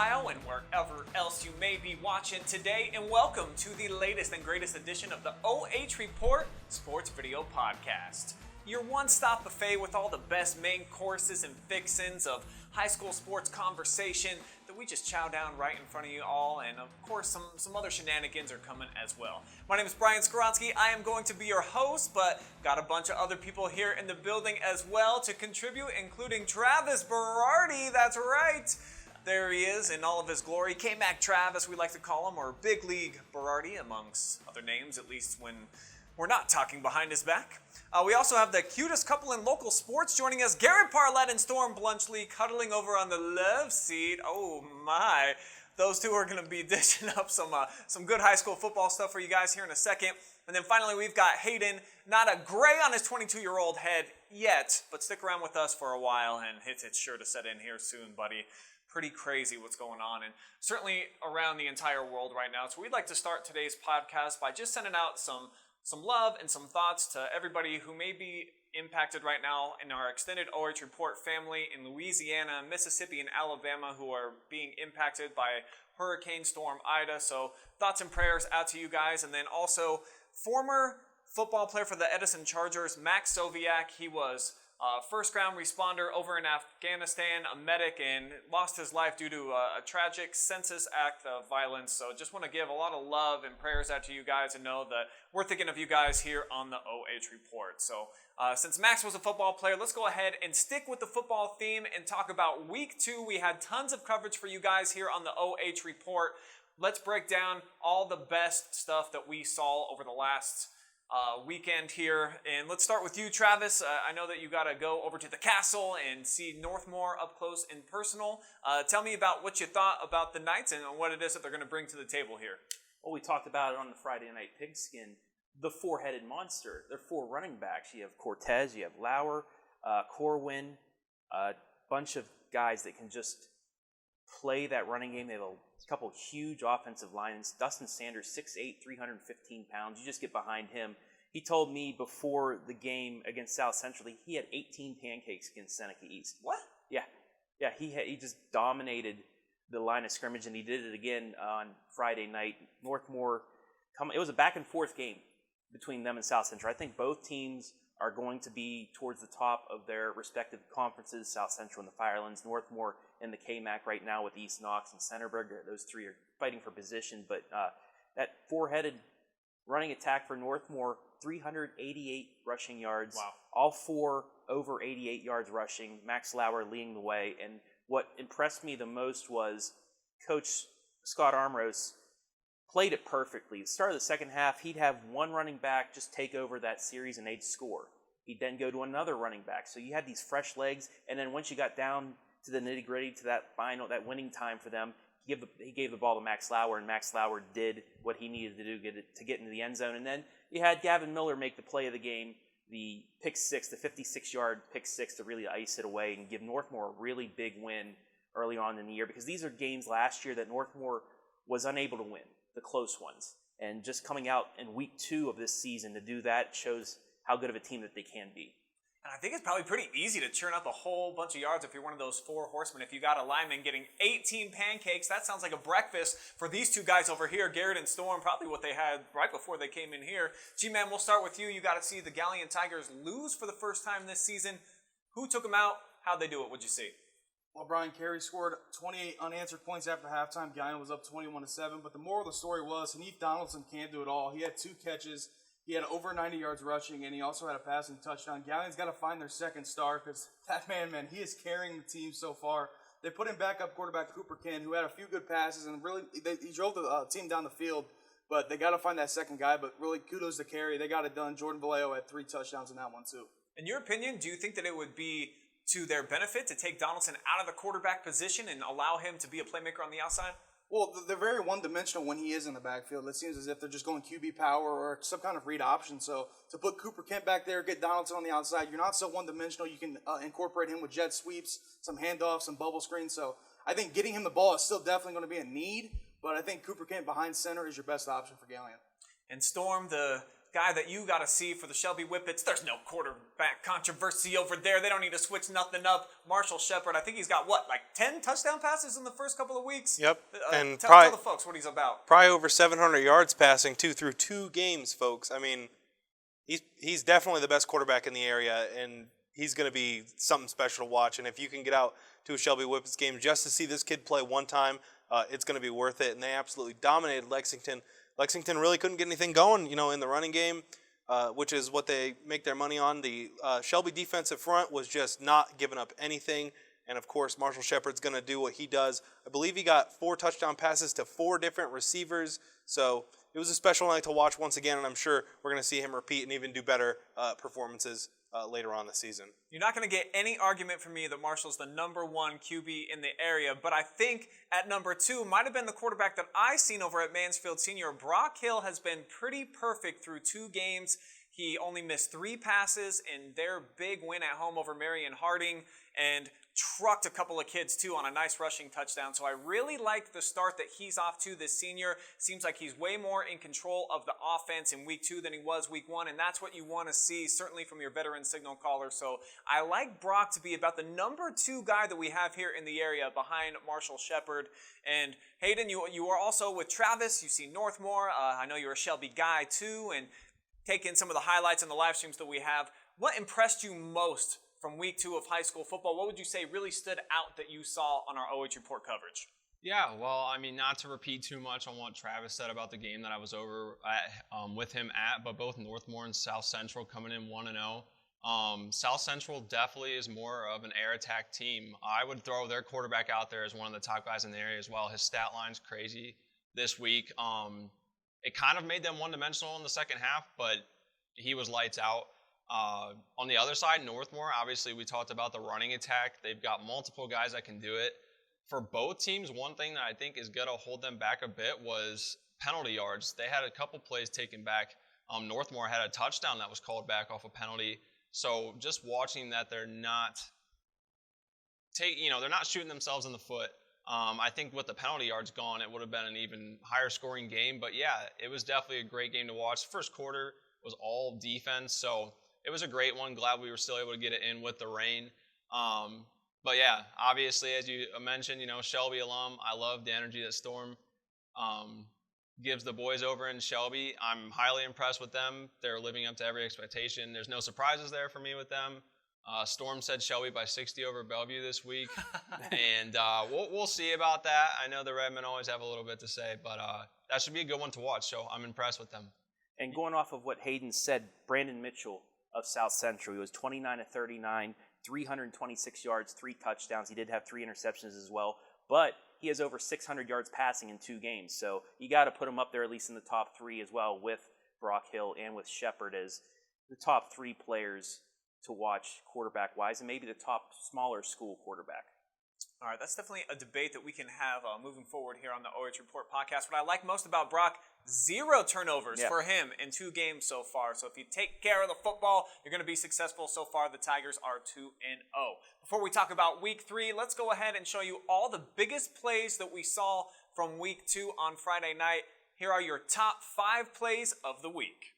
Ohio, and wherever else you may be watching today, and welcome to the latest and greatest edition of the OH.Report Sports Video Podcast. Your one-stop buffet with all the best main courses and fixins of high school sports conversation that we just chow down right in front of you all, and of course some other shenanigans are coming as well. My name is Brian Skoronsky. I am going to be your host, but got a bunch of other people here in the building as well to contribute, including Travis Berardi. That's right. There he is in all of his glory. K-Mac Travis, we like to call him, or Big League Berardi, amongst other names, at least when we're not talking behind his back. We also have the cutest couple in local sports joining us, Garrett Parlett and Storm Blunchley, cuddling over on the love seat. Oh my. Those two are going to be dishing up some good high school football stuff for you guys here in a second. And then finally we've got Hayden, not a gray on his 22-year-old head yet, but stick around with us for a while, and it's sure to set in here soon, buddy. Pretty crazy what's going on, and certainly around the entire world right now. So we'd like to start today's podcast by just sending out some love and some thoughts to everybody who may be impacted right now in our extended OH.Report family in Louisiana, Mississippi, and Alabama who are being impacted by Hurricane Storm Ida. So thoughts and prayers out to you guys. And then also former football player for the Edison Chargers, Max Soviak. He was first ground responder over in Afghanistan, a medic, and lost his life due to a tragic senseless act of violence. So just want to give a lot of love and prayers out to you guys and know that we're thinking of you guys here on the OH.Report. So since Max was a football player, let's go ahead and stick with the football theme and talk about week 2. We had tons of coverage for you guys here on the OH.Report. Let's break down all the best stuff that we saw over the last weekend here, and let's start with you, Travis. I know that you got to go over to the castle and see Northmore up close and personal. Tell me about what you thought about the Knights and what it is that they're going to bring to the table here. Well, we talked about it on the Friday Night Pigskin, the four-headed monster. They're 4 running backs. You have Cortez, you have Lauer, Corwin, a bunch of guys that can just play that running game. They have a couple of huge offensive lines. Dustin Sanders, 6'8", 315 pounds. You just get behind him. He told me before the game against South Central, he had 18 pancakes against Seneca East. What? Yeah. He just dominated the line of scrimmage, and he did it again on Friday night. Northmore, it was a back-and-forth game between them and South Central. I think both teams are going to be towards the top of their respective conferences, South Central and the Firelands, Northmore and the K-Mac right now with East Knox and Centerburg. Those 3 are fighting for position, but that four-headed running attack for Northmore, 388 rushing yards. Wow. All 4 over 88 yards rushing. Max Lauer leading the way. And what impressed me the most was Coach Scott Armros played it perfectly. At the start of the second half, he'd have one running back just take over that series and they'd score. He'd then go to another running back. So you had these fresh legs, and then once you got down to the nitty-gritty, to that winning time for them, he gave the ball to Max Lauer, and Max Lauer did what he needed to do to get into the end zone. And then you had Gavin Miller make the play of the game, the pick six, the 56-yard pick six to really ice it away and give Northmore a really big win early on in the year, because these are games last year that Northmore was unable to win, the close ones. And just coming out in week 2 of this season to do that shows how good of a team that they can be. And I think it's probably pretty easy to churn up a whole bunch of yards if you're one of those 4 horsemen. If you got a lineman getting 18 pancakes, that sounds like a breakfast for these 2 guys over here, Garrett and Storm, probably what they had right before they came in here. G-Man, we'll start with you. You got to see the Galleon Tigers lose for the first time this season. Who took them out? How'd they do it? What'd you see? Well, Brian Carey scored 28 unanswered points after halftime. Galleon was up 21-7. But the moral of the story was Hanif Donaldson can't do it all. He had 2 catches. He had over 90 yards rushing, and he also had a passing touchdown. Galleon's got to find their second star, because that man, he is carrying the team so far. They put in backup quarterback Cooper Kent, who had a few good passes, and really he drove the team down the field. But they got to find that second guy. But really, kudos to Carey. They got it done. Jordan Vallejo had 3 touchdowns in that one, too. In your opinion, do you think that it would be to their benefit to take Donaldson out of the quarterback position and allow him to be a playmaker on the outside? Well, they're very one-dimensional when he is in the backfield. It seems as if they're just going QB power or some kind of read option. So to put Cooper Kent back there, get Donaldson on the outside, you're not so one-dimensional. You can incorporate him with jet sweeps, some handoffs, some bubble screens. So I think getting him the ball is still definitely going to be a need, but I think Cooper Kent behind center is your best option for Galleon. And Storm, the guy that you got to see for the Shelby Whippets. There's no quarterback controversy over there. They don't need to switch nothing up. Marshall Shepard, I think he's got, 10 touchdown passes in the first couple of weeks? Yep. And tell the folks what he's about. Probably over 700 yards passing, through 2 games, folks. I mean, he's definitely the best quarterback in the area, and he's going to be something special to watch. And if you can get out to a Shelby Whippets game just to see this kid play one time, it's going to be worth it. And they absolutely dominated Lexington. Lexington really couldn't get anything going, in the running game, which is what they make their money on. The Shelby defensive front was just not giving up anything. And, of course, Marshall Shepard's going to do what he does. I believe he got 4 touchdown passes to 4 different receivers. So it was a special night to watch once again, and I'm sure we're going to see him repeat and even do better performances later on this season. You're not going to get any argument from me that Marshall's the number 1 QB in the area, but I think at number 2 might have been the quarterback that I seen over at Mansfield Senior. Brock Hill has been pretty perfect through 2 games. He only missed 3 passes in their big win at home over Marion Harding, and trucked a couple of kids too on a nice rushing touchdown. So I really like the start that he's off to this senior. Seems like he's way more in control of the offense in week 2 than he was week 1, and that's what you want to see, certainly from your veteran signal caller. So I like Brock to be about the number 2 guy that we have here in the area behind Marshall Shepard. And Hayden, you are also with Travis. You see Northmore. I know you're a Shelby guy too, and take in some of the highlights and the live streams that we have. What impressed you most from week 2 of high school football? What would you say really stood out that you saw on our OH.Report coverage? Yeah, well, I mean, not to repeat too much on what Travis said about the game that I was over at, with him at, but both Northmore and South Central coming in 1-0. South Central definitely is more of an air attack team. I would throw their quarterback out there as one of the top guys in the area as well. His stat line's crazy this week. It kind of made them one-dimensional in the second half, but he was lights out. On the other side, Northmore, obviously we talked about the running attack. They've got multiple guys that can do it. For both teams, one thing that I think is going to hold them back a bit was penalty yards. They had a couple plays taken back. Northmore had a touchdown that was called back off a penalty. So just watching that they're not shooting themselves in the foot. I think with the penalty yards gone, it would have been an even higher scoring game. But yeah, it was definitely a great game to watch. First quarter was all defense, so it was a great one. Glad we were still able to get it in with the rain. But yeah, obviously, as you mentioned, Shelby alum, I love the energy that Storm gives the boys over in Shelby. I'm highly impressed with them. They're living up to every expectation. There's no surprises there for me with them. Storm said Shelby by 60 over Bellevue this week, and we'll see about that. I know the Redmen always have a little bit to say, but that should be a good one to watch, so I'm impressed with them. And going off of what Hayden said, Brandon Mitchell of South Central, he was 29 of 39, 326 yards, 3 touchdowns. He did have 3 interceptions as well, but he has over 600 yards passing in 2 games. So you got to put him up there at least in the top 3 as well, with Brock Hill and with Shepard as the top 3 players to watch quarterback-wise, and maybe the top smaller school quarterback. All right, that's definitely a debate that we can have moving forward here on the OH.Report podcast. What I like most about Brock, 0 turnovers for him in 2 games so far. So if you take care of the football, you're going to be successful. So far, the Tigers are 2-0. Before we talk about week 3, let's go ahead and show you all the biggest plays that we saw from week 2 on Friday night. Here are your top 5 plays of the week.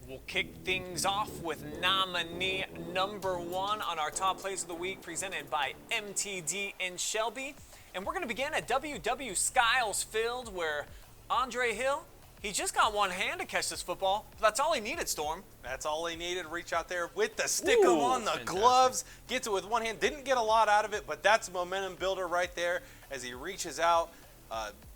We'll kick things off with nominee number 1 on our top plays of the week, presented by MTD in Shelby. And we're going to begin at WW Skiles Field, where Andre Hill, he just got one hand to catch this football. That's all he needed, Storm. That's all he needed. Reach out there with the stick on the gloves. Gets it with one hand. Didn't get a lot out of it, but that's a momentum builder right there as he reaches out.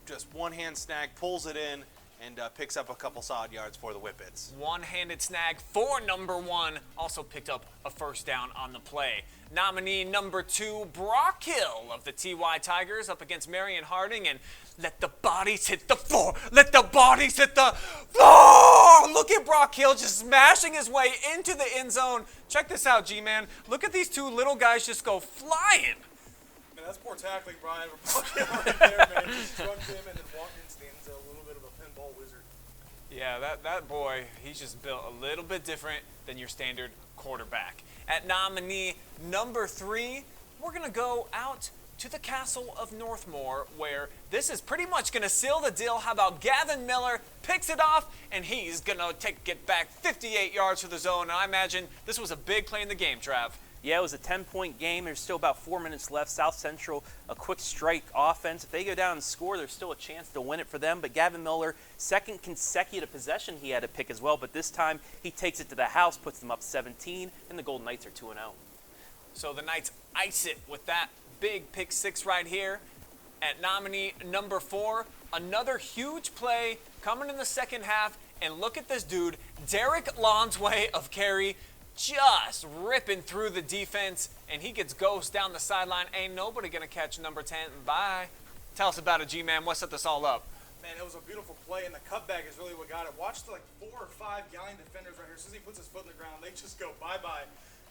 Just one hand snag, pulls it in, and picks up a couple solid yards for the Whippets. One-handed snag for number 1. Also picked up a first down on the play. Nominee number 2, Brock Hill of the TY Tigers up against Marion Harding. And let the bodies hit the floor. Let the bodies hit the floor. Look at Brock Hill just smashing his way into the end zone. Check this out, G-Man. Look at these 2 little guys just go flying. Man, that's poor tackling, Brian. Brock Hill right there, man. Just drugged him and then walked into the end zone. A little bit of a pinball wizard. Yeah, that boy, he's just built a little bit different than your standard quarterback. At nominee number 3, we're going to go out to the castle of Northmore, where this is pretty much going to seal the deal. How about Gavin Miller picks it off, and he's going to take it back 58 yards to the zone. And I imagine this was a big play in the game, Trav. Yeah, it was a 10-point game. There's still about 4 minutes left. South Central, a quick strike offense. If they go down and score, there's still a chance to win it for them. But Gavin Miller, second consecutive possession he had to pick as well. But this time, he takes it to the house, puts them up 17, and the Golden Knights are 2-0. So the Knights ice it with that big pick six right here at nominee number 4. Another huge play coming in the second half. And look at this dude, Derek Lonsway of Cary, just ripping through the defense, and he gets ghost down the sideline. Ain't nobody gonna catch number 10. Bye. Tell us about it, G-Man. What set this all up? Man, it was a beautiful play, and the cutback is really what got it. Watch the 4 or 5 Galleon defenders right here. As soon as he puts his foot in the ground, they just go bye-bye.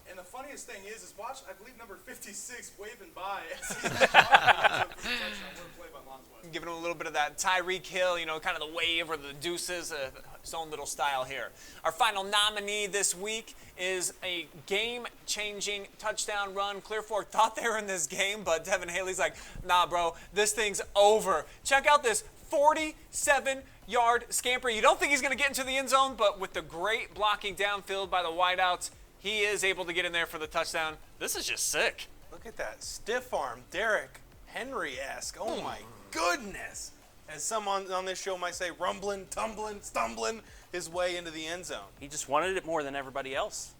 And the funniest thing is watch, I believe, number 56 waving by as he's play by Lonsway. Giving him a little bit of that Tyreek Hill, kind of the wave or the deuces, his own little style here. Our final nominee this week is a game-changing touchdown run. Clear Fork thought they were in this game, but Devin Haley's like, nah, bro, this thing's over. Check out this 47-yard scamper. You don't think he's going to get into the end zone, but with the great blocking downfield by the wideouts, he is able to get in there for the touchdown. This is just sick. Look at that stiff arm, Derrick Henry-esque. Oh my goodness! As someone on this show might say, rumbling, tumbling, stumbling his way into the end zone. He just wanted it more than everybody else.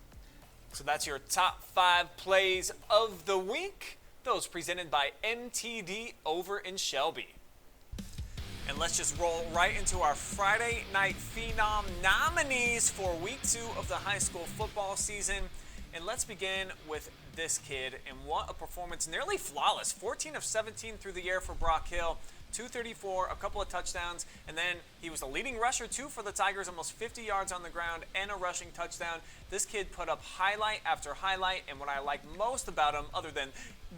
So that's your top 5 plays of the week. Those presented by MTD over in Shelby. And let's just roll right into our Friday Night Phenom nominees for week 2 of the high school football season. And let's begin with this kid. And what a performance, nearly flawless. 14 of 17 through the air for Brock Hill. 234, a couple of touchdowns, and then he was the leading rusher too for the Tigers, almost 50 yards on the ground and a rushing touchdown. This kid put up highlight after highlight, and what I like most about him, other than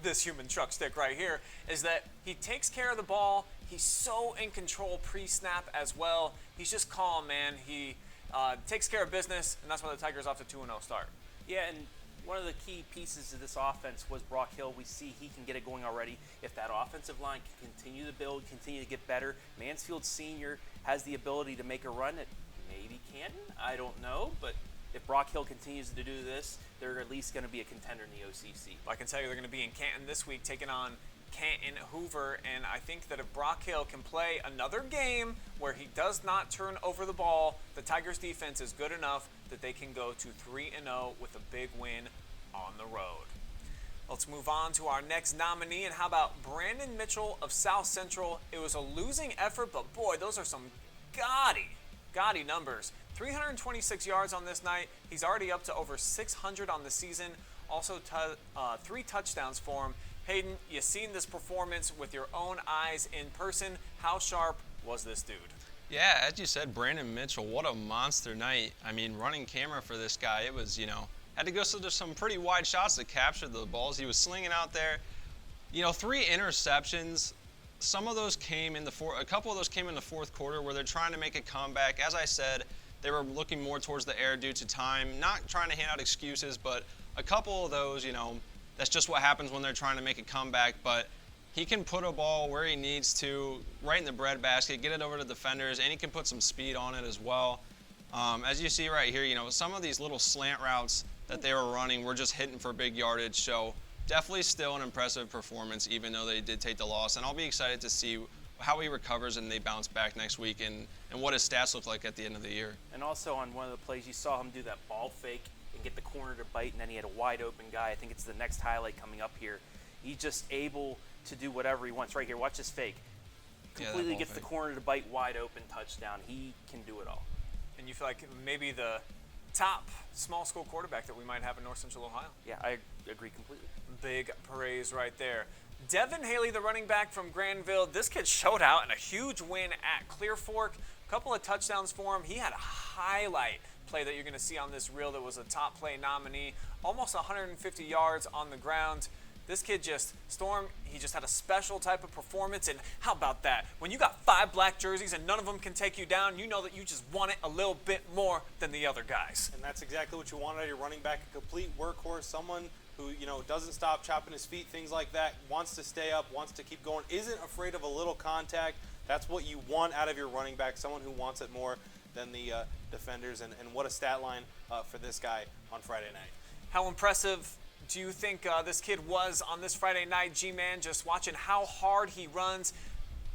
this human truck stick right here, is that he takes care of the ball. He's so in control pre-snap as well. He's just calm, man. He takes care of business, and that's why the Tigers off to 2-0 start. Yeah, and one of the key pieces of this offense was Brock Hill. We see he can get it going already. If that offensive line can continue to build, continue to get better, Mansfield Sr. has the ability to make a run at maybe Canton. I don't know, but if Brock Hill continues to do this, they're at least going to be a contender in the OCC. I can tell you they're going to be in Canton this week taking on Canton Hoover, and I think that if Brock Hill can play another game where he does not turn over the ball, the Tigers defense is good enough that they can go to 3-0 with a big win on the road. Let's move on to our next nominee, and how about Brandon Mitchell of South Central? It was a losing effort, but boy, those are some gaudy numbers. 326 yards on this night. He's already up to over 600 on the season. Also 3 touchdowns for him. Hayden, you've seen this performance with your own eyes in person. How sharp was this dude? Yeah, as you said, Brandon Mitchell, what a monster night. I mean, running camera for this guy, it was, had to go to some pretty wide shots to capture the balls he was slinging out there. 3 interceptions. Some of those came in a couple of those came in the fourth quarter where they're trying to make a comeback. As I said, they were looking more towards the air due to time, not trying to hand out excuses, but a couple of those, that's just what happens when they're trying to make a comeback. But he can put a ball where he needs to, right in the breadbasket, get it over to defenders, and he can put some speed on it as well. As you see right here, some of these little slant routes that they were running were just hitting for big yardage. So definitely still an impressive performance, even though they did take the loss. And I'll be excited to see how he recovers and they bounce back next week and what his stats look like at the end of the year. And also on one of the plays, you saw him do that ball fake and get the corner to bite, and then he had a wide open guy. I think it's the next highlight coming up here. He's just able to do whatever he wants. Right here, watch this fake. Completely gets the corner to bite, wide open, touchdown. He can do it all. And you feel like maybe the top small school quarterback that we might have in North Central Ohio. Yeah, I agree completely. Big praise right there. Devin Haley, the running back from Granville, this kid showed out in a huge win at Clear Fork. A couple of touchdowns for him. He had a highlight play that you're going to see on this reel that was a top play nominee. Almost 150 yards on the ground. This kid just stormed. He just had a special type of performance. And how about that? When you got 5 black jerseys and none of them can take you down, you know that you just want it a little bit more than the other guys. And that's exactly what you want out of your running back, a complete workhorse, someone who, you know, doesn't stop chopping his feet, things like that, wants to stay up, wants to keep going, isn't afraid of a little contact. That's what you want out of your running back, someone who wants it more than the defenders. And what a stat line for this guy on Friday night. How impressive do you think this kid was on this Friday night, G-Man? Just watching how hard he runs,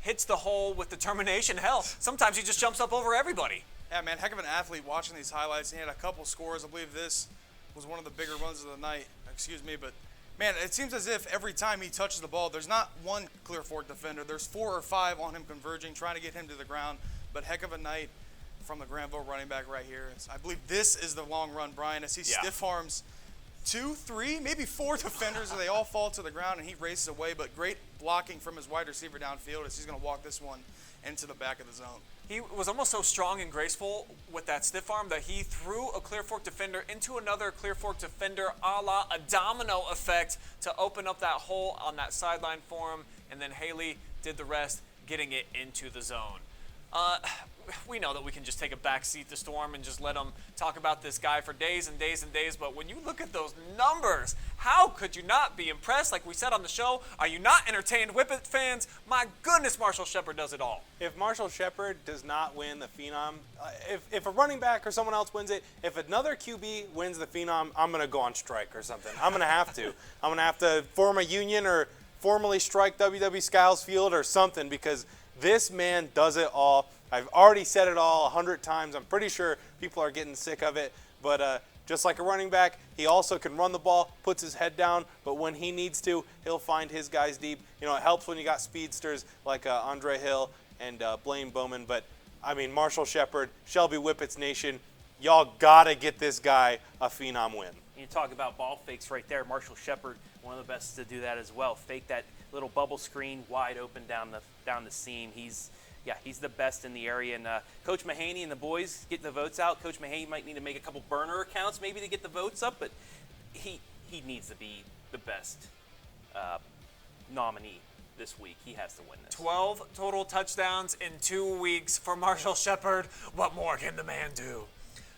hits the hole with determination. Hell, sometimes he just jumps up over everybody. Yeah, man, heck of an athlete watching these highlights. He had a couple scores. I believe this was one of the bigger runs of the night. Excuse me, but man, it seems as if every time he touches the ball, there's not one clear fork defender. There's 4 or 5 on him converging, trying to get him to the ground. But heck of a night from the Granville running back right here. I believe this is the long run, Brian, as he stiff arms 2, 3, maybe 4 defenders, and they all fall to the ground, and he races away. But great blocking from his wide receiver downfield as he's going to walk this one into the back of the zone. He was almost so strong and graceful with that stiff arm that he threw a clear fork defender into another clear fork defender, a la a domino effect, to open up that hole on that sideline for him. And then Haley did the rest, getting it into the zone. We know that we can just take a back seat to Storm and just let them talk about this guy for days and days and days, but when you look at those numbers, how could you not be impressed? Like we said on the show, are you not entertained, Whippet fans? My goodness, Marshall Shepard does it all. If Marshall Shepard does not win the Phenom, if a running back or someone else wins it, if another QB wins the Phenom, I'm going to go on strike or something. I'm going to have to. I'm going to have to form a union or formally strike WW Skiles Field or something, because this man does it all. I've already said it all 100 times. I'm pretty sure people are getting sick of it. But just like a running back, he also can run the ball, puts his head down. But when he needs to, he'll find his guys deep. You know, it helps when you got speedsters like Andre Hill and Blaine Bowman. But, I mean, Marshall Shepard, Shelby Whippets Nation, y'all got to get this guy a Phenom win. You talk about ball fakes right there. Marshall Shepard, one of the best to do that as well. Fake that little bubble screen wide open down the seam. He's the best in the area. And Coach Mahaney and the boys getting the votes out. Coach Mahaney might need to make a couple burner accounts maybe to get the votes up, but he needs to be the best nominee this week. He has to win this. 12 total touchdowns in 2 weeks for Marshall Shepard. What more can the man do?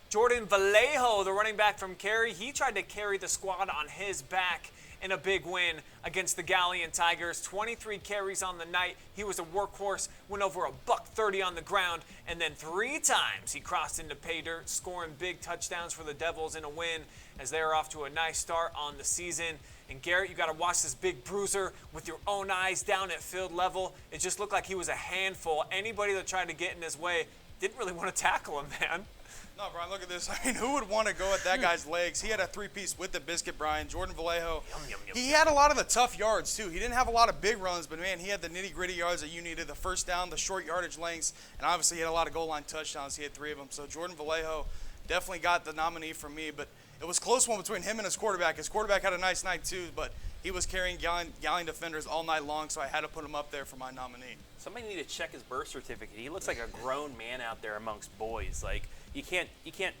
Jordan Vallejo, the running back from Cary, he tried to carry the squad on his back in a big win against the Galleon Tigers. 23 carries on the night. He was a workhorse, went over $130 on the ground, and then 3 times he crossed into pay dirt, scoring big touchdowns for the Devils in a win as they're off to a nice start on the season. And Garrett, you got to watch this big bruiser with your own eyes down at field level. It just looked like he was a handful. Anybody that tried to get in his way didn't really want to tackle him, man. No, Brian, look at this. I mean, who would want to go at that guy's legs? He had a 3-piece with the biscuit, Brian. Jordan Vallejo. He had a lot of the tough yards, too. He didn't have a lot of big runs, but, man, he had the nitty-gritty yards that you needed, the first down, the short yardage lengths, and obviously he had a lot of goal line touchdowns. He had 3 of them. So Jordan Vallejo definitely got the nominee from me, but it was a close one between him and his quarterback. His quarterback had a nice night, too, but he was carrying Galleon defenders all night long, so I had to put him up there for my nominee. Somebody need to check his birth certificate. He looks like a grown man out there amongst boys. Like, you can't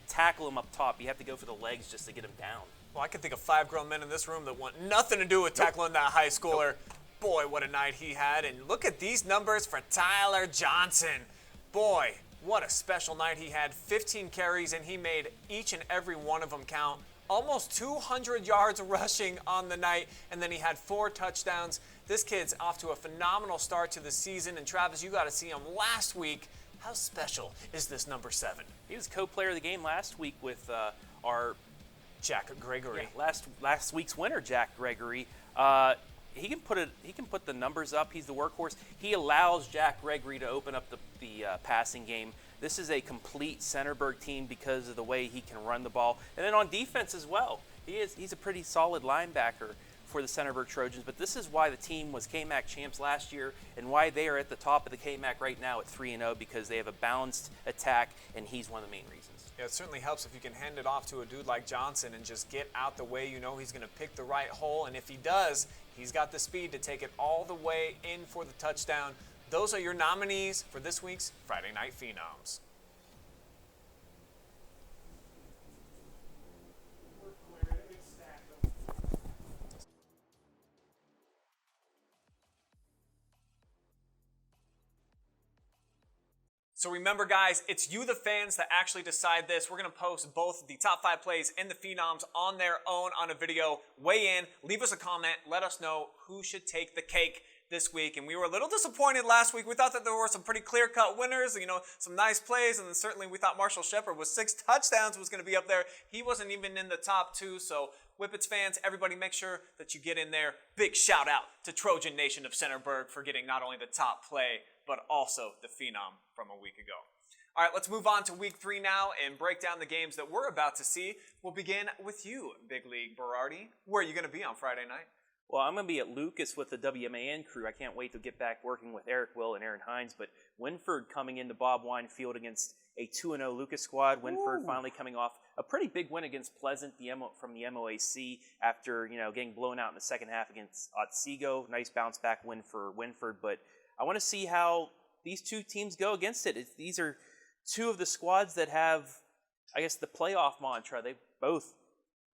tackle him up top. You have to go for the legs just to get him down. Well, I can think of 5 grown men in this room that want nothing to do with tackling that high schooler. Boy, what a night he had. And look at these numbers for Tyler Johnson. Boy, what a special night he had. 15 carries, and he made each and every one of them count. Almost 200 yards rushing on the night, and then he had 4 touchdowns. This kid's off to a phenomenal start to the season. And Travis, you got to see him last week. How special is this number 7? He was co-player of the game last week with our Jack Gregory. Yeah, last week's winner, Jack Gregory. He can put the numbers up. He's the workhorse. He allows Jack Gregory to open up the passing game. This is a complete Centerburg team because of the way he can run the ball, and then on defense as well. He's a pretty solid linebacker for the Centerburg Trojans, but this is why the team was KMAC champs last year and why they are at the top of the KMAC right now at 3-0, because they have a balanced attack, and he's one of the main reasons. Yeah, it certainly helps if you can hand it off to a dude like Johnson and just get out the way. You know he's going to pick the right hole, and if he does, he's got the speed to take it all the way in for the touchdown. Those are your nominees for this week's Friday Night Phenoms. So remember, guys, it's you, the fans, that actually decide this. We're going to post both the top 5 plays and the Phenoms on their own on a video. Weigh in, leave us a comment, let us know who should take the cake this week. And we were a little disappointed last week. We thought that there were some pretty clear-cut winners, some nice plays, and then certainly we thought Marshall Shepard with 6 touchdowns was going to be up there. He wasn't even in the top 2, so Whippets fans, everybody make sure that you get in there. Big shout out to Trojan Nation of Centerburg for getting not only the top play, but also the Phenom from a week ago. All right, let's move on to week 3 now and break down the games that we're about to see. We'll begin with you, Big League Berardi. Where are you going to be on Friday night? Well, I'm going to be at Lucas with the WMAN crew. I can't wait to get back working with Eric Will and Aaron Hines. But Winford coming into Bob Wine Field against a 2-0 Lucas squad. Winford finally coming off a pretty big win against Pleasant from the MOAC after getting blown out in the second half against Otsego. Nice bounce back win for Winford. But I want to see how these two teams go against it. These are two of the squads that have, I guess, the playoff mantra. They both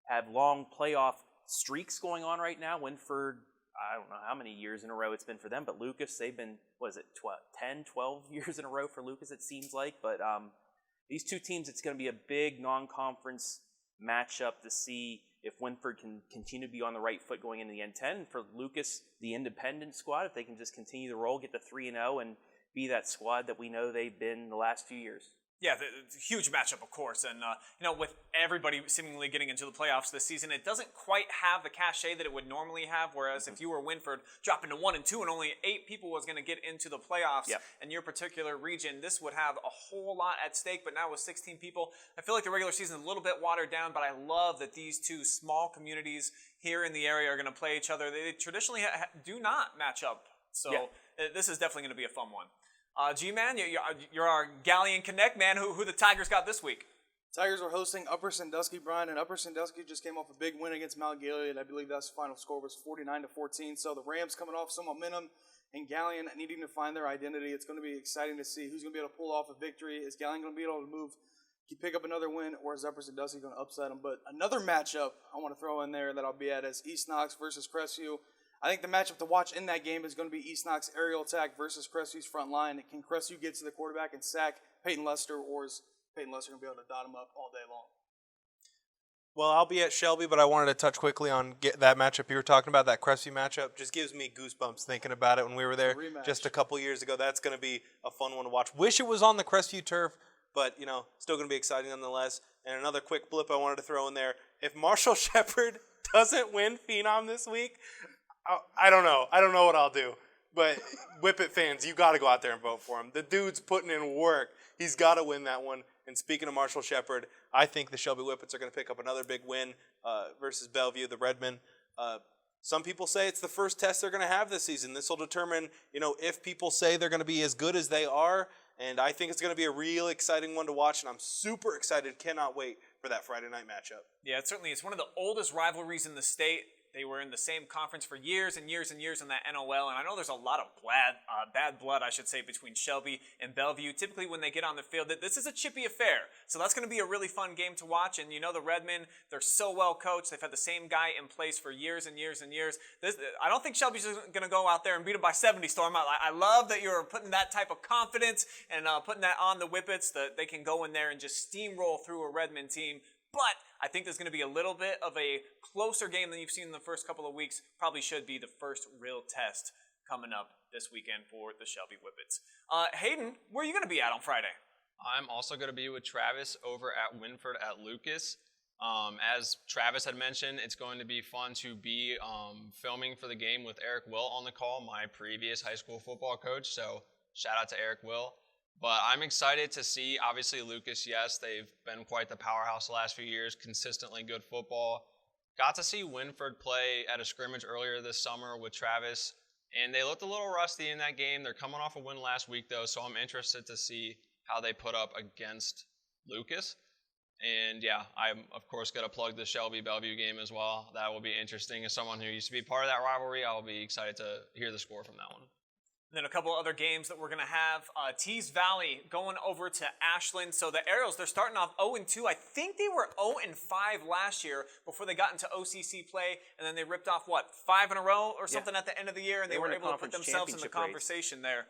have long playoff streaks going on right now. Winford, I don't know how many years in a row it's been for them, but Lucas, they've been, 10, 12 years in a row for Lucas, it seems like. But these two teams, it's going to be a big non-conference matchup to see if Winford can continue to be on the right foot going into the N10. And for Lucas, the independent squad, if they can just continue the roll, get to 3-0, and be that squad that we know they've been the last few years. Yeah, it's a huge matchup, of course. And, with everybody seemingly getting into the playoffs this season, it doesn't quite have the cachet that it would normally have. Whereas if you were Winford dropping to 1-2 and only 8 people was going to get into the playoffs in your particular region, this would have a whole lot at stake. But now with 16 people, I feel like the regular season is a little bit watered down. But I love that these two small communities here in the area are going to play each other. They traditionally do not match up. So this is definitely going to be a fun one. G-Man, you're our Galleon Connect man. Who the Tigers got this week? Tigers are hosting Upper Sandusky, Brian, and Upper Sandusky just came off a big win against Mount Gilead. I believe that's the final score was 49-14. So the Rams coming off some momentum, and Galleon needing to find their identity. It's going to be exciting to see who's going to be able to pull off a victory. Is Galleon going to be able to pick up another win, or is Upper Sandusky going to upset them? But another matchup I want to throw in there that I'll be at is East Knox versus Crestview. I think the matchup to watch in that game is going to be East Knox aerial attack versus Crestview's front line. Can Crestview get to the quarterback and sack Peyton Lester, or is Peyton Lester going to be able to dot him up all day long? Well, I'll be at Shelby, but I wanted to touch quickly on that matchup you were talking about, that Crestview matchup. Just gives me goosebumps thinking about it when we were there just a couple years ago. That's going to be a fun one to watch. Wish it was on the Crestview turf, but, still going to be exciting nonetheless. And another quick blip I wanted to throw in there. If Marshall Shepard doesn't win Phenom this week, I don't know. I don't know what I'll do. But Whippet fans, you got to go out there and vote for him. The dude's putting in work. He's got to win that one. And speaking of Marshall Shepard, I think the Shelby Whippets are going to pick up another big win versus Bellevue, the Redmen. Some people say it's the first test they're going to have this season. This will determine, if people say they're going to be as good as they are. And I think it's going to be a real exciting one to watch. And I'm super excited. Cannot wait for that Friday night matchup. Yeah, it's one of the oldest rivalries in the state. They were in the same conference for years and years and years in that NOL, and I know there's a lot of bad blood, I should say, between Shelby and Bellevue. Typically, when they get on the field, this is a chippy affair, so that's going to be a really fun game to watch. And the Redmen, they're so well coached. They've had the same guy in place for years and years and years. I don't think Shelby's going to go out there and beat them by 70, Storm. I love that you're putting that type of confidence and putting that on the Whippets, that they can go in there and just steamroll through a Redmen team. But I think there's going to be a little bit of a closer game than you've seen in the first couple of weeks. Probably should be the first real test coming up this weekend for the Shelby Whippets. Hayden, where are you going to be at on Friday? I'm also going to be with Travis over at Winford at Lucas. As Travis had mentioned, it's going to be fun to be filming for the game with Eric Will on the call, my previous high school football coach. So shout out to Eric Will. But I'm excited to see, obviously, Lucas, yes, they've been quite the powerhouse the last few years, consistently good football. Got to see Winford play at a scrimmage earlier this summer with Travis, and they looked a little rusty in that game. They're coming off a win last week, though, so I'm interested to see how they put up against Lucas. And, yeah, I'm, of course, going to plug the Shelby-Bellevue game as well. That will be interesting. As someone who used to be part of that rivalry, I'll be excited to hear the score from that one. And then a couple other games that we're going to have. Tees Valley going over to Ashland. So the Aerials, they're starting off 0-2. I think they were 0-5 last year before they got into OCC play. And then they ripped off, 5 in a row or something at the end of the year. And they were able to put themselves in the conversation there.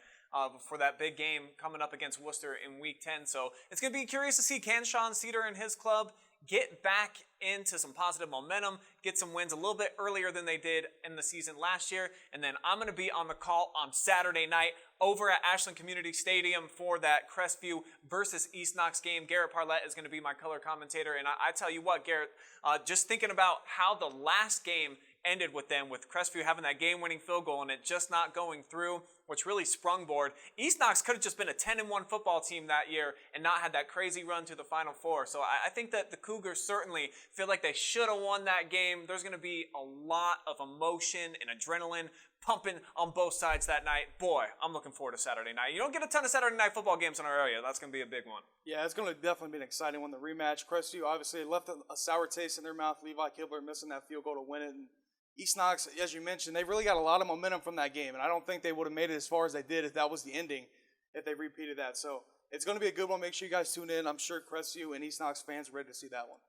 for that big game coming up against Worcester in Week 10. So it's going to be curious to see, can Sean Cedar and his club get back into some positive momentum, get some wins a little bit earlier than they did in the season last year. And then I'm going to be on the call on Saturday night over at Ashland Community Stadium for that Crestview versus East Knox game. Garrett Parlett is going to be my color commentator. And I tell you what, Garrett, just thinking about how the last game ended with them, with Crestview having that game-winning field goal and it just not going through, which really sprung board. East Knox could have just been a 10-1 football team that year and not had that crazy run to the Final Four. So I think that the Cougars certainly feel like they should have won that game. There's going to be a lot of emotion and adrenaline pumping on both sides that night. Boy, I'm looking forward to Saturday night. You don't get a ton of Saturday night football games in our area. That's going to be a big one. Yeah, it's going to definitely be an exciting one, the rematch. Crestview obviously left a sour taste in their mouth. Levi Kibler missing that field goal to win it. And East Knox, as you mentioned, they really got a lot of momentum from that game, and I don't think they would have made it as far as they did if that was the ending, if they repeated that. So it's going to be a good one. Make sure you guys tune in. I'm sure Crestview and East Knox fans are ready to see that one.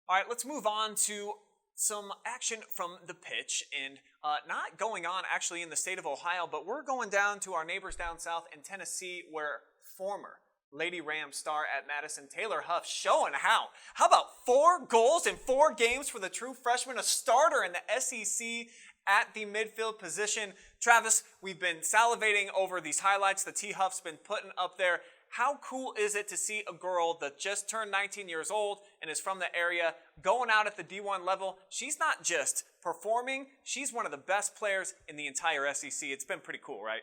All right, let's move on to some action from the pitch, and not going on actually in the state of Ohio, but we're going down to our neighbors down south in Tennessee, where former Lady Rams star at Madison, Taylor Huff, showing how. How about 4 goals in 4 games for the true freshman, a starter in the SEC at the midfield position. Travis, we've been salivating over these highlights that T. Huff's been putting up there. How cool is it to see a girl that just turned 19 years old and is from the area going out at the D1 level? She's not just performing, she's one of the best players in the entire SEC. It's been pretty cool, right?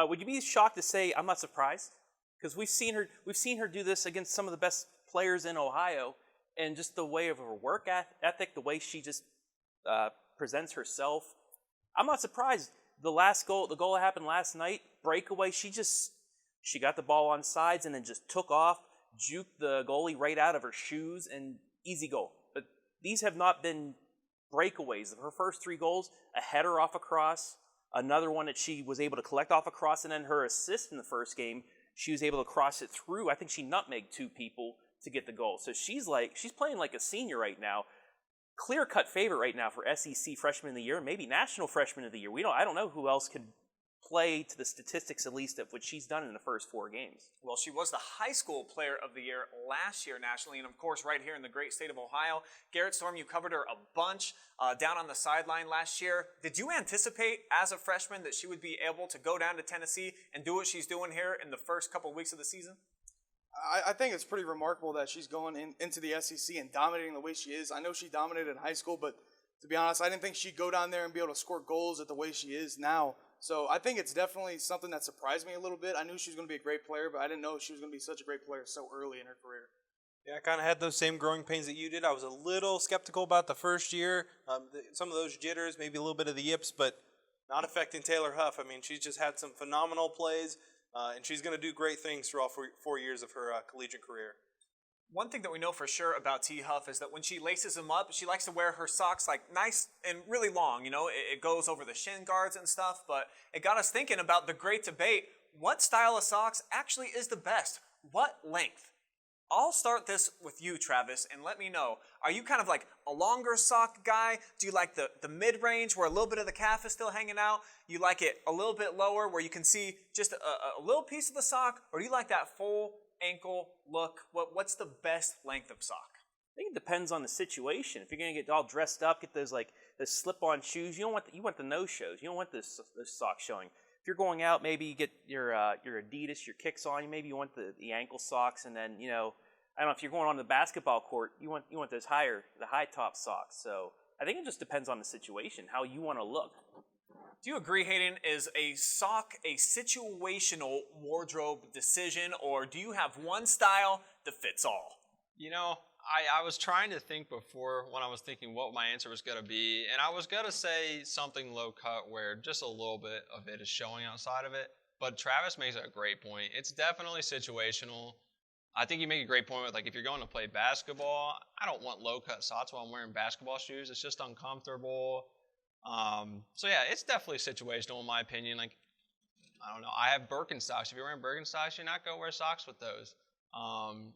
Would you be shocked to say I'm not surprised? Because we've seen her do this against some of the best players in Ohio, and just the way of her work ethic, the way she just presents herself. I'm not surprised. The goal that happened last night, breakaway, she got the ball on sides and then just took off, juked the goalie right out of her shoes, and easy goal. But these have not been breakaways. Her first 3 goals, a header off a cross, another one that she was able to collect off a cross, and then her assist in the first game, she was able to cross it through. I think she nutmegged 2 people to get the goal. So she's playing like a senior right now. Clear-cut favorite right now for SEC Freshman of the Year, maybe National Freshman of the Year. I don't know who else could play to the statistics, at least, of what she's done in the first 4 games. Well, she was the high school player of the year last year nationally, and of course right here in the great state of Ohio. Garrett Storm, you covered her a bunch down on the sideline last year. Did you anticipate as a freshman that she would be able to go down to Tennessee and do what she's doing here in the first couple weeks of the season? I think it's pretty remarkable that she's going into the SEC and dominating the way she is. I know she dominated in high school, but to be honest, I didn't think she'd go down there and be able to score goals at the way she is now. So I think it's definitely something that surprised me a little bit. I knew she was going to be a great player, but I didn't know she was going to be such a great player so early in her career. Yeah, I kind of had those same growing pains that you did. I was a little skeptical about the first year. Some of those jitters, maybe a little bit of the yips, but not affecting Taylor Huff. I mean, she's just had some phenomenal plays, and she's going to do great things through all 4 years of her collegiate career. One thing that we know for sure about T. Huff is that when she laces them up, she likes to wear her socks like nice and really long. You know, it goes over the shin guards and stuff, but it got us thinking about the great debate. What style of socks actually is the best? What length? I'll start this with you, Travis, and let me know. Are you kind of like a longer sock guy? Do you like the mid-range where a little bit of the calf is still hanging out? You like it a little bit lower where you can see just a little piece of the sock? Or do you like that full ankle look? What's the best length of sock? I think it depends on the situation. If you're going to get all dressed up, get those slip-on shoes, you want the no-shows. You don't want those socks showing. If you're going out, maybe you get your Adidas, your kicks on. Maybe you want the ankle socks, and then I don't know, if you're going on the basketball court, you want those the high top socks. So I think it just depends on the situation, how you want to look. Do you agree, Hayden, is a sock a situational wardrobe decision, or do you have one style that fits all? I was trying to think before when I was thinking what my answer was going to be, and I was going to say something low cut where just a little bit of it is showing outside of it. But Travis makes a great point. It's definitely situational. I think you make a great point with, if you're going to play basketball, I don't want low cut socks while I'm wearing basketball shoes. It's just uncomfortable. So yeah, it's definitely situational in my opinion. I don't know. I have Birkenstocks. If you're wearing Birkenstocks, you're not going to wear socks with those.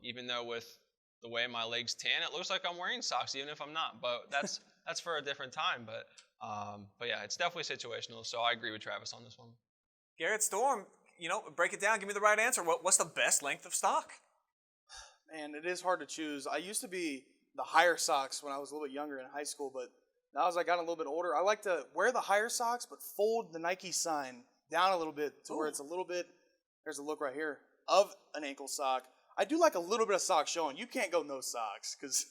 Even though with the way my legs tan, it looks like I'm wearing socks, even if I'm not. But that's for a different time. But yeah, it's definitely situational. So I agree with Travis on this one. Garrett, Storm, break it down. Give me the right answer. What's the best length of sock? Man, it is hard to choose. I used to be the higher socks when I was a little bit younger in high school, but now as I got a little bit older, I like to wear the higher socks, but fold the Nike sign down a little bit to where it's a little bit, there's a look right here, of an ankle sock. I do like a little bit of sock showing. You can't go no socks because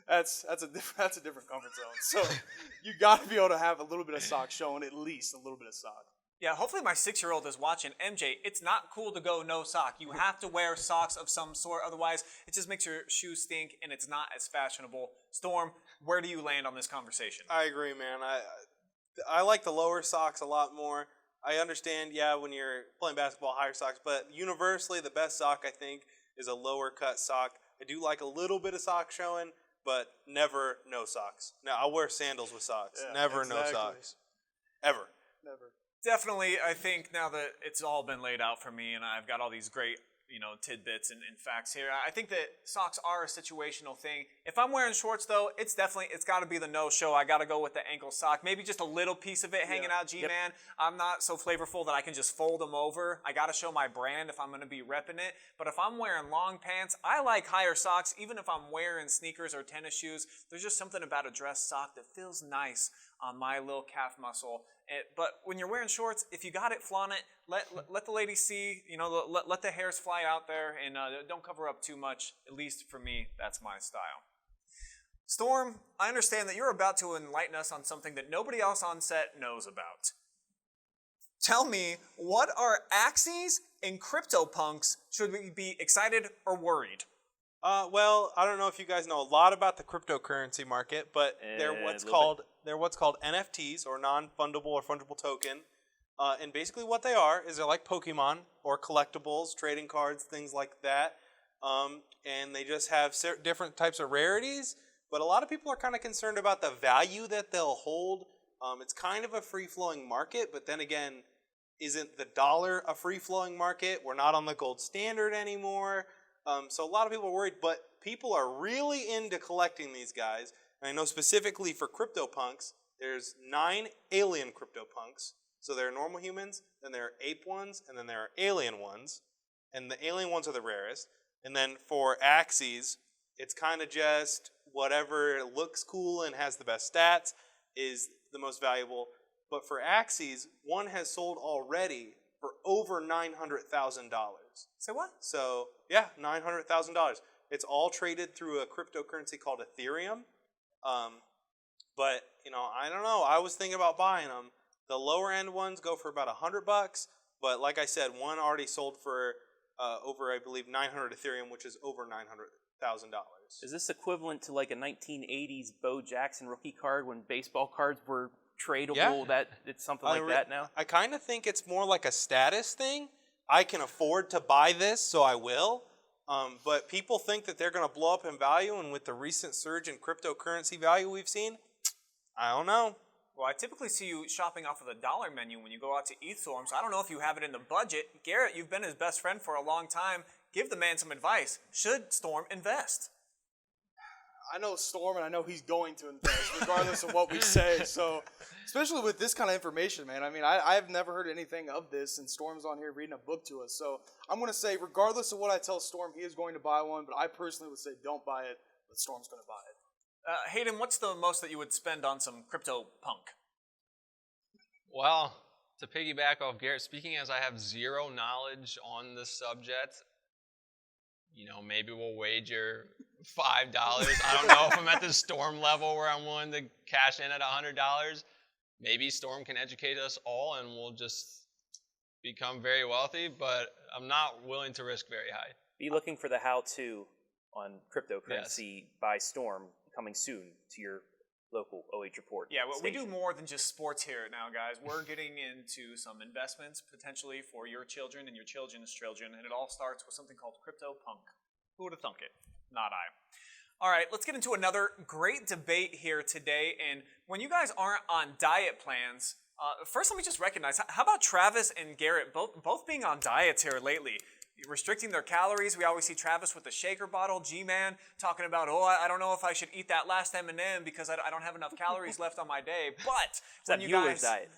that's a different comfort zone. So you got to be able to have a little bit of sock showing, at least a little bit of sock. Yeah, hopefully my 6-year-old is watching. MJ, it's not cool to go no sock. You have to wear socks of some sort. Otherwise, it just makes your shoes stink, and it's not as fashionable. Storm, where do you land on this conversation? I agree, man. I like the lower socks a lot more. I understand, when you're playing basketball, higher socks, but universally the best sock, I think, is a lower cut sock. I do like a little bit of sock showing, but never no socks. Now, I'll wear sandals with socks. Yeah, never exactly. no socks. Ever. Never. Definitely, I think now that it's all been laid out for me and I've got all these great, tidbits and facts here, I think that socks are a situational thing. If I'm wearing shorts, though, it's got to be the no-show. I got to go with the ankle sock. Maybe just a little piece of it hanging out, G-Man. I'm not so flavorful that I can just fold them over. I got to show my brand if I'm going to be repping it. But if I'm wearing long pants, I like higher socks. Even if I'm wearing sneakers or tennis shoes, there's just something about a dress sock that feels nice on my little calf muscle. But when you're wearing shorts, if you got it, flaunt it. Let the ladies see, let the hairs fly out there, and don't cover up too much. At least for me, that's my style. Storm, I understand that you're about to enlighten us on something that nobody else on set knows about. Tell me, what are Axes and CryptoPunks? Should we be excited or worried? Well, I don't know if you guys know a lot about the cryptocurrency market, but they're what's called NFTs, or non-fundable or fungible token. And basically what they are is they're like Pokemon or collectibles, trading cards, things like that. And they just have different types of rarities. But a lot of people are kind of concerned about the value that they'll hold. It's kind of a free-flowing market, but then again, isn't the dollar a free-flowing market? We're not on the gold standard anymore. So a lot of people are worried, but people are really into collecting these guys. And I know specifically for CryptoPunks, there's 9 alien CryptoPunks. So there are normal humans, then there are ape ones, and then there are alien ones. And the alien ones are the rarest. And then for Axes, it's kind of just whatever looks cool and has the best stats is the most valuable. But for Axes, one has sold already for over $900,000. Say what? So, yeah, $900,000. It's all traded through a cryptocurrency called Ethereum. But, I don't know. I was thinking about buying them. The lower end ones go for about $100, but like I said, one already sold for over, I believe, 900 Ethereum, which is over $900,000. Is this equivalent to like a 1980s Bo Jackson rookie card when baseball cards were tradable? Yeah. That it's something like that now? I kind of think it's more like a status thing. I can afford to buy this, so I will. But people think that they're going to blow up in value, and with the recent surge in cryptocurrency value we've seen, I don't know. Well, I typically see you shopping off of the dollar menu when you go out to eat, Storm, so I don't know if you have it in the budget. Garrett, you've been his best friend for a long time. Give the man some advice. Should Storm invest? I know Storm, and I know he's going to invest, regardless of what we say. So, especially with this kind of information, man. I mean, I've never heard anything of this, and Storm's on here reading a book to us. So, I'm going to say, regardless of what I tell Storm, he is going to buy one. But I personally would say, don't buy it, but Storm's going to buy it. Hayden, what's the most that you would spend on some CryptoPunk? Well, to piggyback off Garrett, speaking as I have zero knowledge on this subject, maybe we'll wager $5. I don't know if I'm at the Storm level where I'm willing to cash in at $100. Maybe Storm can educate us all and we'll just become very wealthy, but I'm not willing to risk very high. Be looking for the how-to on cryptocurrency by Storm coming soon to your local OH.Report. Yeah, well, we station. do more than just sports here now, guys. We're getting into some investments potentially for your children and your children's children, and it all starts with something called CryptoPunk. Who would have thunk it? Not I. All right, let's get into another great debate here today. And when you guys aren't on diet plans, first let me just recognize, how about Travis and Garrett both being on diets here lately? Restricting their calories. We always see Travis with the shaker bottle. G-Man talking about, I don't know if I should eat that last M&M because I don't have enough calories left on my day. But when you guys, diet.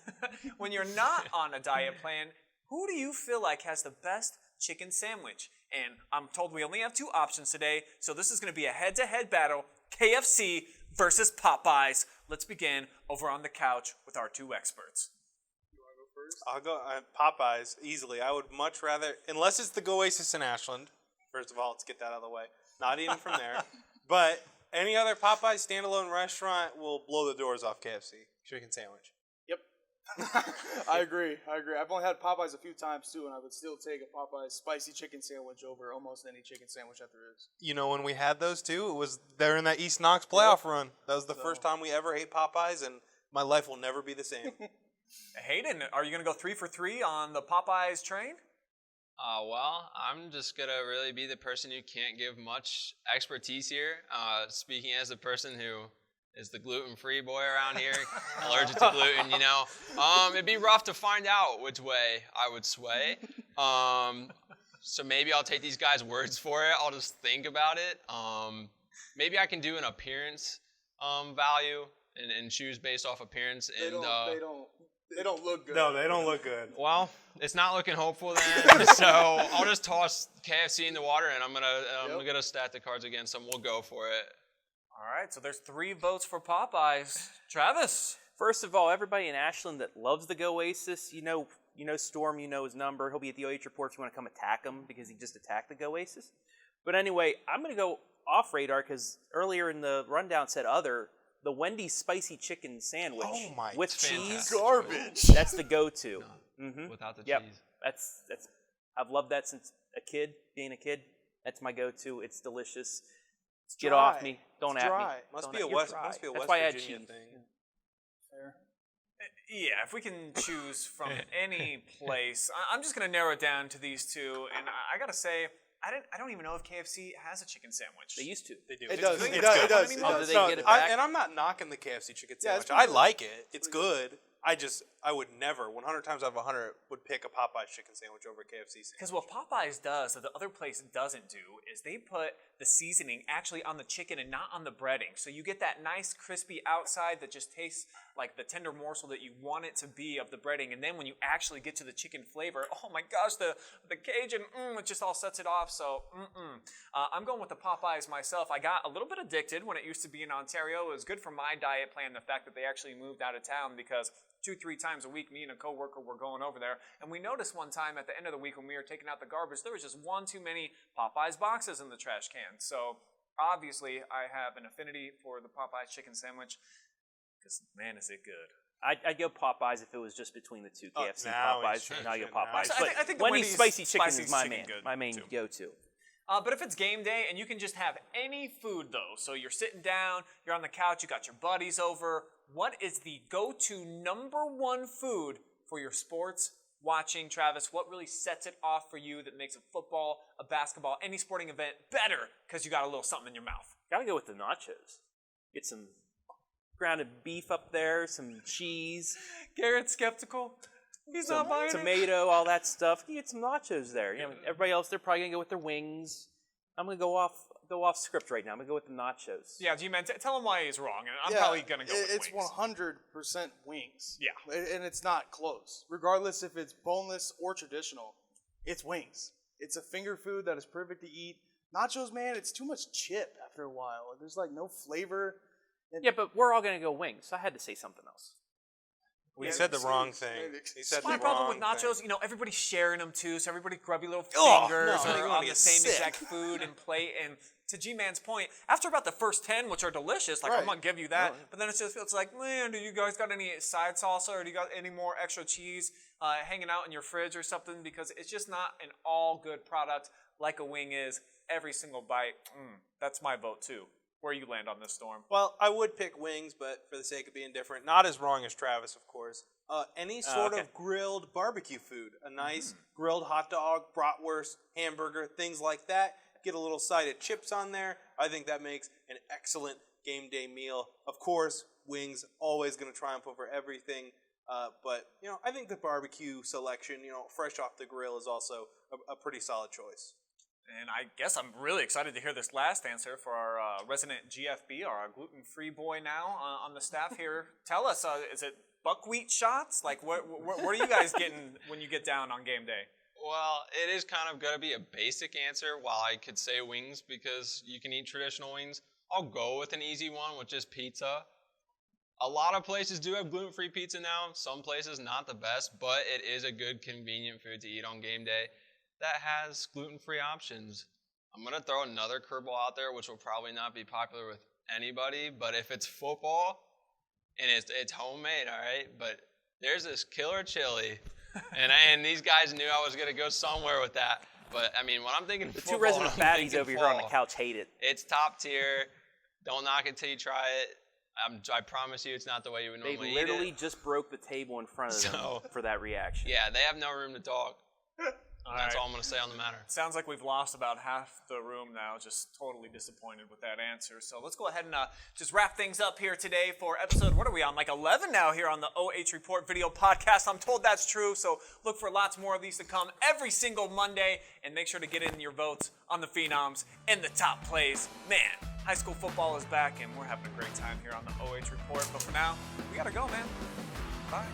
when you're not on a diet plan, who do you feel like has the best chicken sandwich? And I'm told we only have 2 options today, so this is going to be a head-to-head battle, KFC versus Popeyes. Let's begin over on the couch with our 2 experts. I'll go Popeyes easily. I would much rather, unless it's the Oasis in Ashland. First of all, let's get that out of the way. Not eating from there. But any other Popeyes standalone restaurant will blow the doors off KFC chicken sandwich. Yep. I agree. I've only had Popeyes a few times too, and I would still take a Popeyes spicy chicken sandwich over almost any chicken sandwich that there is. You know, when we had those two, it was there in that East Knox playoff run. That was the first time we ever ate Popeyes, and my life will never be the same. Hayden, are you going to go 3 for 3 on the Popeyes train? Well, I'm just going to really be the person who can't give much expertise here. Speaking as a person who is the gluten-free boy around here, allergic to gluten, you know. It'd be rough to find out which way I would sway. So maybe I'll take these guys' words for it. I'll just think about it. Maybe I can do an appearance value and choose based off appearance. And They don't look good. No, they don't look good. Well, it's not looking hopeful then. So I'll just toss KFC in the water, and I'm gonna stack the cards against them. We'll go for it. All right, so there's 3 votes for Popeyes. Travis? First of all, everybody in Ashland that loves the Oasis, you know Storm, you know his number. He'll be at the OH.Report if you want to come attack him because he just attacked the Oasis. But anyway, I'm going to go off radar because earlier in the rundown said the Wendy's spicy chicken sandwich with cheese. Garbage. That's the go-to. No, without the Yep. cheese. That's I've loved that since being a kid. That's my go-to. It's delicious. Get off me. Don't at me. Must be a West That's why I had Virginia cheese. thing. Fair. Yeah, if we can choose from any place, I'm just going to narrow it down to these 2. And I got to say, I don't even know if KFC has a chicken sandwich. They used to. They do. It does. It's It good. does. It does. Anymore? Oh, did they get it back? And I'm not knocking the KFC chicken Yeah, sandwich. it's pretty I good. like it. It's good. I would never, 100 times out of 100, would pick a Popeyes chicken sandwich over a KFC sandwich. Because what Popeyes does that the other place doesn't do is they put the seasoning actually on the chicken and not on the breading. So you get that nice crispy outside that just tastes like the tender morsel that you want it to be of the breading. And then when you actually get to the chicken flavor, oh my gosh, the Cajun, it just all sets it off. So I'm going with the Popeyes myself. I got a little bit addicted when it used to be in Ontario. It was good for my diet plan, the fact that they actually moved out of town because 2-3 times a week, me and a coworker were going over there, and we noticed one time at the end of the week when we were taking out the garbage, there was just one too many Popeyes boxes in the trash can. So obviously, I have an affinity for the Popeyes chicken sandwich because man, is it good. I'd go Popeyes if it was just between the 2, KFC and now Popeyes. he's Now I go changing. Popeyes. So But I think the Wendy's spicy chicken is chicken good, my main too. go-to. But if it's game day and you can just have any food though, so you're sitting down, you're on the couch, you got your buddies over, what is the go-to number 1 food for your sports watching, Travis? What really sets it off for you that makes a football, a basketball, any sporting event better because you got a little something in your mouth? Gotta go with the nachos. Get some grounded beef up there, some cheese, Garrett's skeptical. He's not buying it. tomato, all that stuff. You get some nachos there. You know, everybody else, they're probably gonna go with their wings. I'm gonna go off script right now. I'm gonna go with the nachos. Yeah, G-Man, tell him why he's wrong. And I'm probably going to go with It's wings. 100% wings. Yeah. And it's not close. Regardless if it's boneless or traditional, it's wings. It's a finger food that is perfect to eat. Nachos, man, it's too much chip after a while. There's like no flavor. Yeah, but we're all gonna go wings, so I had to say something else. He said the wrong thing. He said My the problem wrong with nachos, thing. you know, everybody's sharing them too, so everybody grubby little Oh, fingers no, are you're on gonna the get same sick. exact food and plate. And to G-Man's point, after about the first 10, which are delicious, like I'm Right. gonna give you that, but then it's like, man, do you guys got any side salsa or do you got any more extra cheese hanging out in your fridge or something? Because it's just not an all good product like a wing is. Every single bite, that's my vote too. Where you land on this, Storm? Well, I would pick wings, but for the sake of being different, not as wrong as Travis, of course. Any sort of grilled barbecue food, a nice grilled hot dog, bratwurst, hamburger, things like that. Get a little side of chips on there. I think that makes an excellent game day meal. Of course, wings always going to triumph over everything. But you know, I think the barbecue selection, you know, fresh off the grill, is also a pretty solid choice. And I guess I'm really excited to hear this last answer for our resident GFB, our gluten-free boy now on the staff here. Tell us, is it buckwheat shots? Like, what are you guys getting when you get down on game day? Well, it is kind of going to be a basic answer while I could say wings because you can eat traditional wings. I'll go with an easy one, which is pizza. A lot of places do have gluten-free pizza now. Some places not the best, but it is a good, convenient food to eat on game day that has gluten-free options. I'm going to throw another curveball out there, which will probably not be popular with anybody, but if it's football and it's homemade, all right, but there's this killer chili, and these guys knew I was going to go somewhere with that. But, I mean, when I'm thinking The football, two resident I'm fatties thinking over here on the fall. couch hate it. It's top tier. Don't knock it till you try it. I promise you it's not the way you would They normally literally eat it. just broke the table in front of them So- for that reaction. Yeah, they have no room to talk. That's all I'm going to say on the matter. Sounds like we've lost about half the room now. Just totally disappointed with that answer. So let's go ahead and just wrap things up here today for episode, what are we on, like 11 now here on the OH.Report video podcast. I'm told that's true, so look for lots more of these to come every single Monday, and make sure to get in your votes on the Phenoms in the top plays. Man, high school football is back, and we're having a great time here on the OH Report. But for now, we got to go, man. Bye.